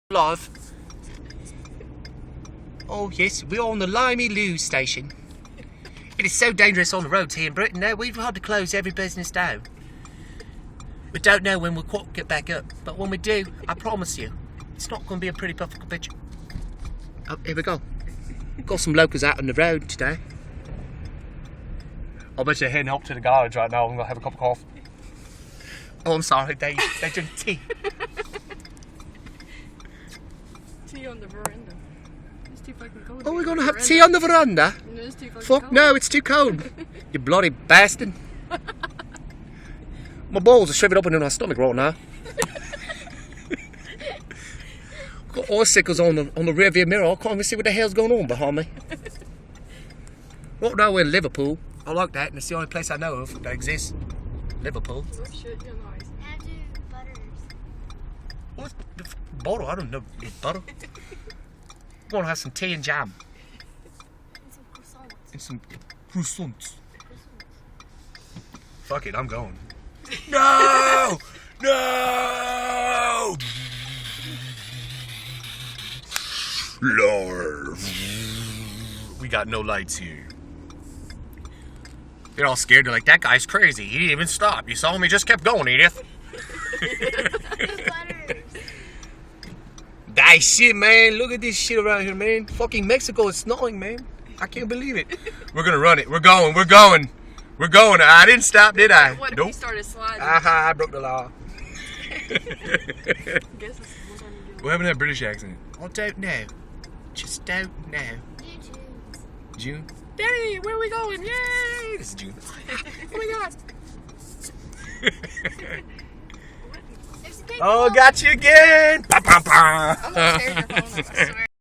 Live. Oh yes, we're on the Limey Loo station. It is so dangerous on the roads here in Britain now, we've had to close every business down. We don't know when we'll quite get back up, but when we do, I promise you, it's not going to be a pretty perfect picture. Oh, here we go. Got some locals out on the road today. I bet you're heading up to the garage right now. I'm going to have a cup of coffee. Oh, I'm sorry, they drink tea. Tea on the veranda. It's too fucking cold. Oh, we're going to have tea on the veranda? No, it's too fucking Fuck cold. no, it's too cold. You bloody bastard. My balls are shriveled up into my stomach right now. Got icicles on the rear view mirror. I can't even see what the hell's going on behind me. Right now we're in Liverpool. I like that, and it's the only place I know of that exists. Liverpool. Oh shit, you're nice. And do butters. What's the butter? I don't know butter. I'm gonna have some tea and jam. And some croissants. And some croissants. Fuck it, I'm going. No! No! Lord. We got no lights here. They're all scared. They're like, that guy's crazy. He didn't even stop. You saw him? He just kept going, Edith. Butters. That shit, man. Look at this shit around here, man. Fucking Mexico is snowing, man. I can't believe it. We're gonna run it. We're going. We're going. We're going. I didn't stop, did I? What if Nope. you started sliding? Aha, I broke the law. Guess this is what I'm doing. What happened to that British accent? I don't know. Just don't know. YouTube's. June? Daddy, where are we going? Yay! This is June. Oh my god. There's a big Oh, ball. got you again. Bah, bah, bah. I'm gonna tear your phone up, I swear.